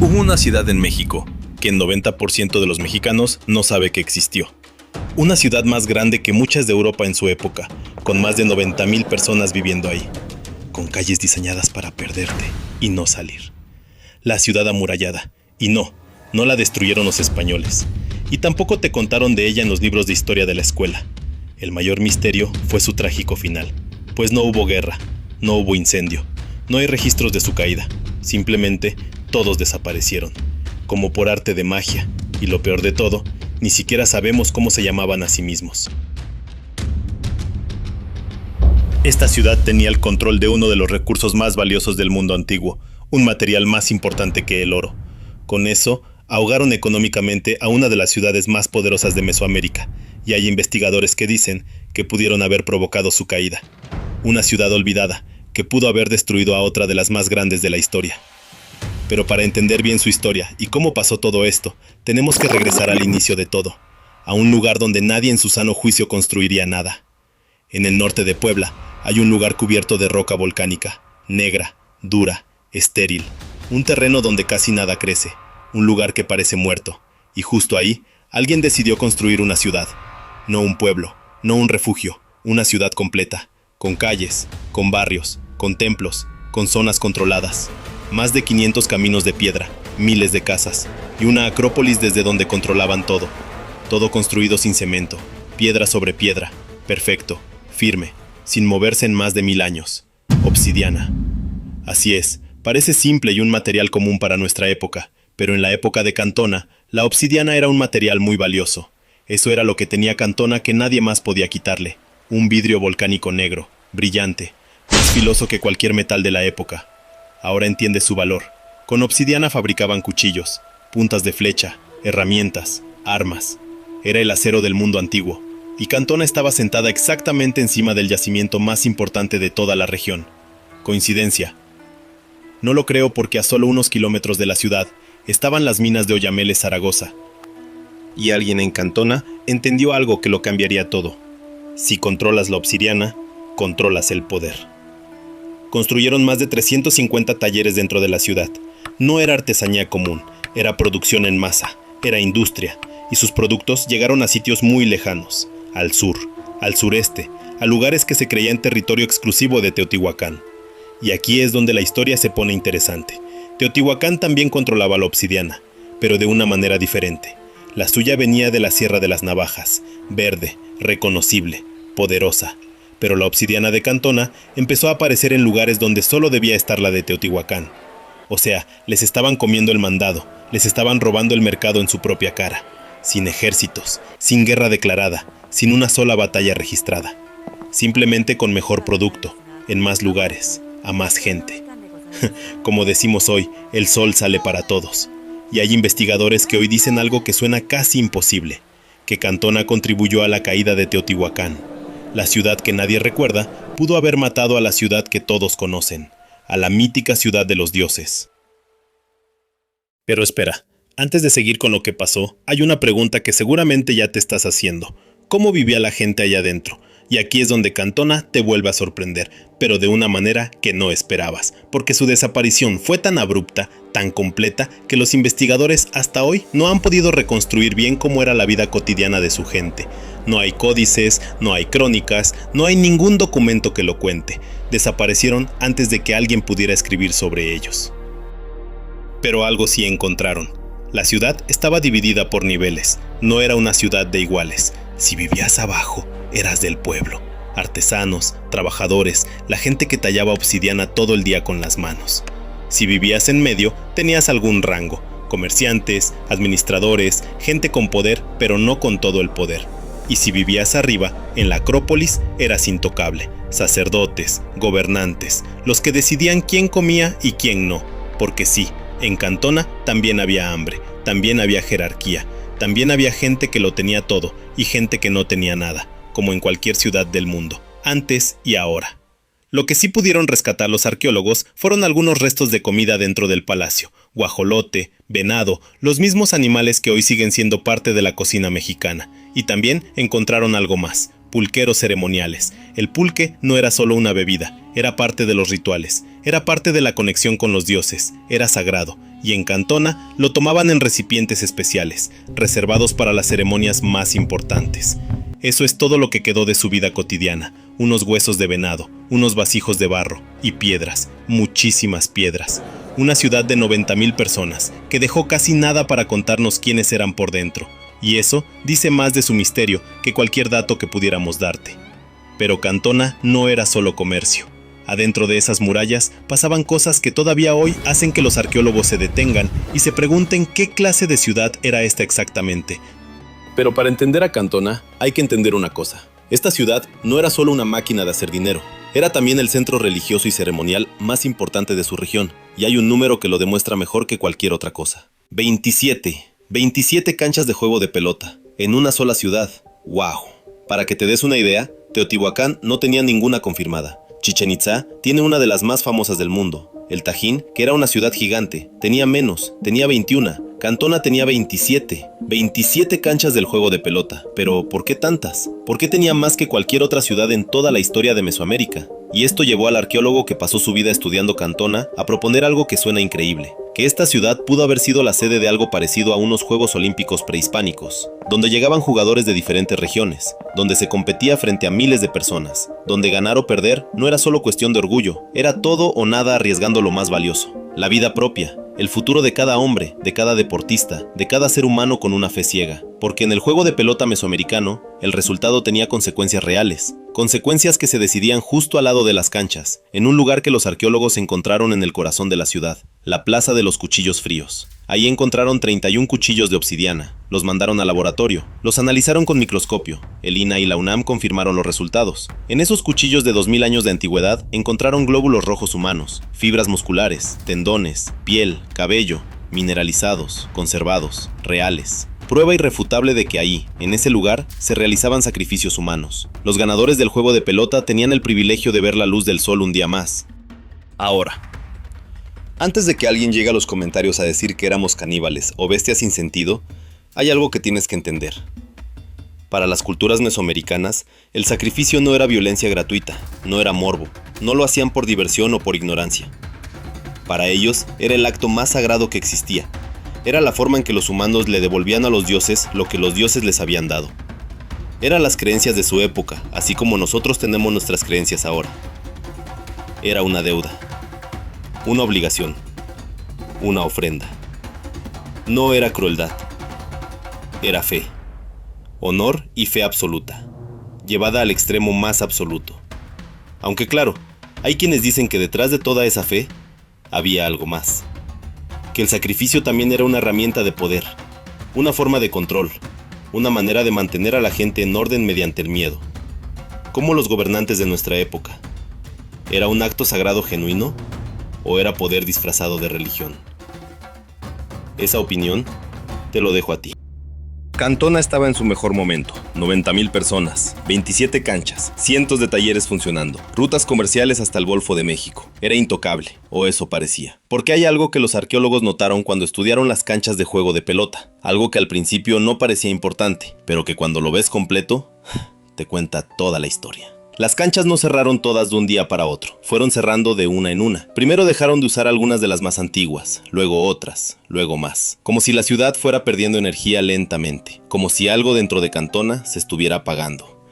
Hubo una ciudad en México que el 90% de los mexicanos no sabe que existió. Una ciudad más grande que muchas de Europa en su época, con más de 90,000 personas viviendo ahí, con calles diseñadas para perderte y no salir. La ciudad amurallada, y no la destruyeron los españoles, y tampoco te contaron de ella en los libros de historia de la escuela. El mayor misterio fue su trágico final, pues no hubo guerra, no hubo incendio, no hay registros de su caída, simplemente todos desaparecieron, como por arte de magia, y lo peor de todo, ni siquiera sabemos cómo se llamaban a sí mismos. Esta ciudad tenía el control de uno de los recursos más valiosos del mundo antiguo, un material más importante que el oro. Con eso, ahogaron económicamente a una de las ciudades más poderosas de Mesoamérica, y hay investigadores que dicen que pudieron haber provocado su caída. Una ciudad olvidada, que pudo haber destruido a otra de las más grandes de la historia. Pero para entender bien su historia y cómo pasó todo esto, tenemos que regresar al inicio de todo, a un lugar donde nadie en su sano juicio construiría nada. En el norte de Puebla hay un lugar cubierto de roca volcánica, negra, dura, estéril, un terreno donde casi nada crece, un lugar que parece muerto, y justo ahí, alguien decidió construir una ciudad. No un pueblo, no un refugio, una ciudad completa, con calles, con barrios, con templos, con zonas controladas. Más de 500 caminos de piedra, miles de casas, y una acrópolis desde donde controlaban todo. Todo construido sin cemento, piedra sobre piedra, perfecto, firme, sin moverse en más de 1000 años. Obsidiana. Así es, parece simple y un material común para nuestra época, pero en la época de Cantona, la obsidiana era un material muy valioso. Eso era lo que tenía Cantona que nadie más podía quitarle. Un vidrio volcánico negro, brillante, más filoso que cualquier metal de la época. Ahora entiende su valor. Con obsidiana fabricaban cuchillos, puntas de flecha, herramientas, armas. Era el acero del mundo antiguo, y Cantona estaba sentada exactamente encima del yacimiento más importante de toda la región. ¿Coincidencia? No lo creo porque a solo unos kilómetros de la ciudad estaban las minas de Oyameles, Zaragoza. Y alguien en Cantona entendió algo que lo cambiaría todo. Si controlas la obsidiana, controlas el poder. Construyeron más de 350 talleres dentro de la ciudad. No era artesanía común, era producción en masa, era industria, y sus productos llegaron a sitios muy lejanos, al sur, al sureste, a lugares que se creían territorio exclusivo de Teotihuacán. Y aquí es donde la historia se pone interesante. Teotihuacán también controlaba la obsidiana, pero de una manera diferente. La suya venía de la Sierra de las Navajas, verde, reconocible, poderosa. Pero la obsidiana de Cantona empezó a aparecer en lugares donde solo debía estar la de Teotihuacán. O sea, les estaban comiendo el mandado, les estaban robando el mercado en su propia cara, sin ejércitos, sin guerra declarada, sin una sola batalla registrada. Simplemente con mejor producto, en más lugares, a más gente. Como decimos hoy, el sol sale para todos. Y hay investigadores que hoy dicen algo que suena casi imposible, que Cantona contribuyó a la caída de Teotihuacán. La ciudad que nadie recuerda pudo haber matado a la ciudad que todos conocen, a la mítica ciudad de los dioses. Pero espera, antes de seguir con lo que pasó, hay una pregunta que seguramente ya te estás haciendo. ¿Cómo vivía la gente allá adentro? Y aquí es donde Cantona te vuelve a sorprender, pero de una manera que no esperabas, porque su desaparición fue tan abrupta, tan completa, que los investigadores hasta hoy no han podido reconstruir bien cómo era la vida cotidiana de su gente. No hay códices, no hay crónicas, no hay ningún documento que lo cuente. Desaparecieron antes de que alguien pudiera escribir sobre ellos. Pero algo sí encontraron. La ciudad estaba dividida por niveles, no era una ciudad de iguales. Si vivías abajo, eras del pueblo. Artesanos, trabajadores, la gente que tallaba obsidiana todo el día con las manos. Si vivías en medio, tenías algún rango. Comerciantes, administradores, gente con poder, pero no con todo el poder. Y si vivías arriba, en la Acrópolis, eras intocable. Sacerdotes, gobernantes, los que decidían quién comía y quién no. Porque sí, en Cantona también había hambre, también había jerarquía, también había gente que lo tenía todo y gente que no tenía nada, como en cualquier ciudad del mundo, antes y ahora. Lo que sí pudieron rescatar los arqueólogos fueron algunos restos de comida dentro del palacio, guajolote, venado, los mismos animales que hoy siguen siendo parte de la cocina mexicana. Y también encontraron algo más, pulqueros ceremoniales. El pulque no era solo una bebida, era parte de los rituales, era parte de la conexión con los dioses, era sagrado, y en Cantona lo tomaban en recipientes especiales, reservados para las ceremonias más importantes. Eso es todo lo que quedó de su vida cotidiana: unos huesos de venado, unos vasijos de barro y piedras, muchísimas piedras. Una ciudad de 90,000 personas, que dejó casi nada para contarnos quiénes eran por dentro, y eso dice más de su misterio que cualquier dato que pudiéramos darte. Pero Cantona no era solo comercio. Adentro de esas murallas pasaban cosas que todavía hoy hacen que los arqueólogos se detengan y se pregunten qué clase de ciudad era esta exactamente. Pero para entender a Cantona hay que entender una cosa. Esta ciudad no era solo una máquina de hacer dinero, era también el centro religioso y ceremonial más importante de su región, y hay un número que lo demuestra mejor que cualquier otra cosa. 27 canchas de juego de pelota, en una sola ciudad. ¡Wow! Para que te des una idea, Teotihuacán no tenía ninguna confirmada. Chichén Itzá tiene una de las más famosas del mundo. El Tajín, que era una ciudad gigante, tenía menos, tenía 21. Cantona tenía 27 canchas del juego de pelota. Pero, ¿por qué tantas? ¿Por qué tenía más que cualquier otra ciudad en toda la historia de Mesoamérica? Y esto llevó al arqueólogo que pasó su vida estudiando Cantona a proponer algo que suena increíble: que esta ciudad pudo haber sido la sede de algo parecido a unos Juegos Olímpicos prehispánicos, donde llegaban jugadores de diferentes regiones, donde se competía frente a miles de personas, donde ganar o perder no era solo cuestión de orgullo, era todo o nada arriesgando lo más valioso: la vida propia, el futuro de cada hombre, de cada deportista, de cada ser humano con una fe ciega. Porque en el juego de pelota mesoamericano, el resultado tenía consecuencias reales, consecuencias que se decidían justo al lado de las canchas, en un lugar que los arqueólogos encontraron en el corazón de la ciudad, la Plaza de los Cuchillos Fríos. Ahí encontraron 31 cuchillos de obsidiana, los mandaron al laboratorio, los analizaron con microscopio, el INAH y la UNAM confirmaron los resultados. En esos cuchillos de 2000 años de antigüedad encontraron glóbulos rojos humanos, fibras musculares, tendones, piel, cabello, mineralizados, conservados, reales. Prueba irrefutable de que ahí, en ese lugar, se realizaban sacrificios humanos. Los ganadores del juego de pelota tenían el privilegio de ver la luz del sol un día más. Ahora, antes de que alguien llegue a los comentarios a decir que éramos caníbales o bestias sin sentido, hay algo que tienes que entender. Para las culturas mesoamericanas, el sacrificio no era violencia gratuita, no era morbo, no lo hacían por diversión o por ignorancia. Para ellos, era el acto más sagrado que existía. Era la forma en que los humanos le devolvían a los dioses lo que los dioses les habían dado. Eran las creencias de su época, así como nosotros tenemos nuestras creencias ahora. Era una deuda, una obligación, una ofrenda. No era crueldad, era fe, honor y fe absoluta, llevada al extremo más absoluto. Aunque claro, hay quienes dicen que detrás de toda esa fe había algo más. Que el sacrificio también era una herramienta de poder, una forma de control, una manera de mantener a la gente en orden mediante el miedo. Como los gobernantes de nuestra época. ¿Era un acto sagrado genuino o era poder disfrazado de religión? Esa opinión te lo dejo a ti. Cantona estaba en su mejor momento: 90,000 personas, 27 canchas, cientos de talleres funcionando, rutas comerciales hasta el Golfo de México. Era intocable, o eso parecía. Porque hay algo que los arqueólogos notaron cuando estudiaron las canchas de juego de pelota, algo que al principio no parecía importante, pero que cuando lo ves completo, te cuenta toda la historia. Las canchas no cerraron todas de un día para otro, fueron cerrando de una en una. Primero dejaron de usar algunas de las más antiguas, luego otras, luego más. Como si la ciudad fuera perdiendo energía lentamente, como si algo dentro de Cantona se estuviera apagando,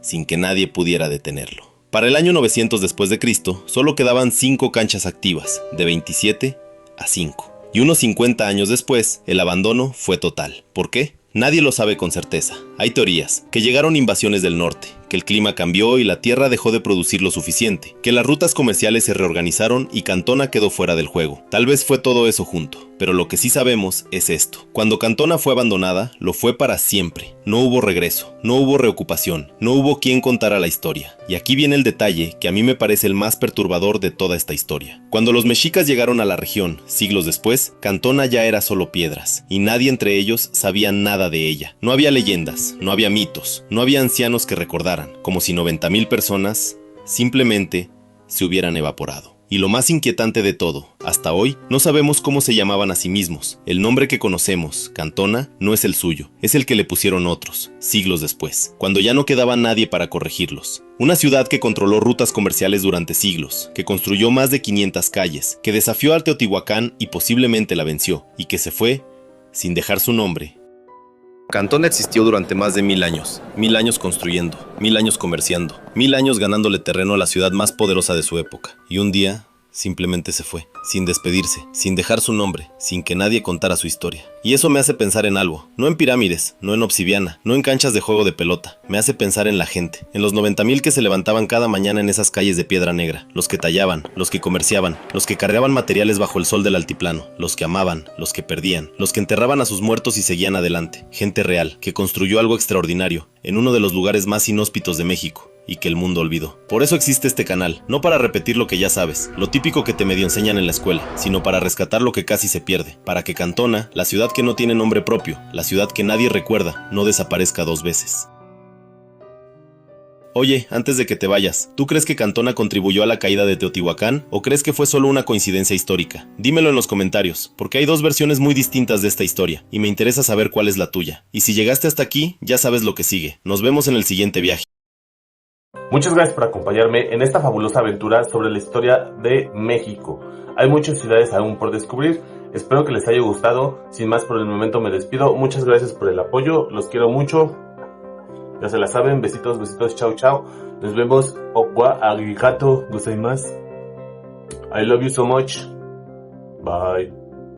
sin que nadie pudiera detenerlo. Para el año 900 después de Cristo, solo quedaban 5 canchas activas, de 27 a 5. Y unos 50 años después, el abandono fue total. ¿Por qué? Nadie lo sabe con certeza. Hay teorías, que llegaron invasiones del norte, que el clima cambió y la tierra dejó de producir lo suficiente, que las rutas comerciales se reorganizaron y Cantona quedó fuera del juego. Tal vez fue todo eso junto, pero lo que sí sabemos es esto: cuando Cantona fue abandonada, lo fue para siempre. No hubo regreso, no hubo reocupación, no hubo quien contara la historia. Y aquí viene el detalle que a mí me parece el más perturbador de toda esta historia. Cuando los mexicas llegaron a la región, siglos después, Cantona ya era solo piedras, y nadie entre ellos sabía nada de ella. No había leyendas, no había mitos, no había ancianos que recordaran, como si 90,000 personas simplemente se hubieran evaporado. Y lo más inquietante de todo, hasta hoy, no sabemos cómo se llamaban a sí mismos. El nombre que conocemos, Cantona, no es el suyo, es el que le pusieron otros, siglos después, cuando ya no quedaba nadie para corregirlos. Una ciudad que controló rutas comerciales durante siglos, que construyó más de 500 calles, que desafió a Teotihuacán y posiblemente la venció, y que se fue sin dejar su nombre. Cantona existió durante más de 1000 años. 1000 años construyendo, 1000 años comerciando, 1000 años ganándole terreno a la ciudad más poderosa de su época. Y un día, simplemente se fue, sin despedirse, sin dejar su nombre, sin que nadie contara su historia. Y eso me hace pensar en algo, no en pirámides, no en obsidiana, no en canchas de juego de pelota, me hace pensar en la gente, en los 90,000 que se levantaban cada mañana en esas calles de piedra negra, los que tallaban, los que comerciaban, los que cargaban materiales bajo el sol del altiplano, los que amaban, los que perdían, los que enterraban a sus muertos y seguían adelante, gente real, que construyó algo extraordinario, en uno de los lugares más inhóspitos de México, y que el mundo olvidó. Por eso existe este canal, no para repetir lo que ya sabes, lo típico que te medio enseñan en la escuela, sino para rescatar lo que casi se pierde, para que Cantona, la ciudad que no tiene nombre propio, la ciudad que nadie recuerda, no desaparezca 2 veces. Oye, antes de que te vayas, ¿tú crees que Cantona contribuyó a la caída de Teotihuacán o crees que fue solo una coincidencia histórica? Dímelo en los comentarios, porque hay 2 versiones muy distintas de esta historia, y me interesa saber cuál es la tuya. Y si llegaste hasta aquí, ya sabes lo que sigue. Nos vemos en el siguiente viaje. Muchas gracias por acompañarme en esta fabulosa aventura sobre la historia de México. Hay muchas ciudades aún por descubrir, espero que les haya gustado. Sin más por el momento me despido, muchas gracias por el apoyo, los quiero mucho. Ya se la saben, besitos, besitos, chao, chao. Nos vemos, okwa arigato gozaimasu. I love you so much. Bye.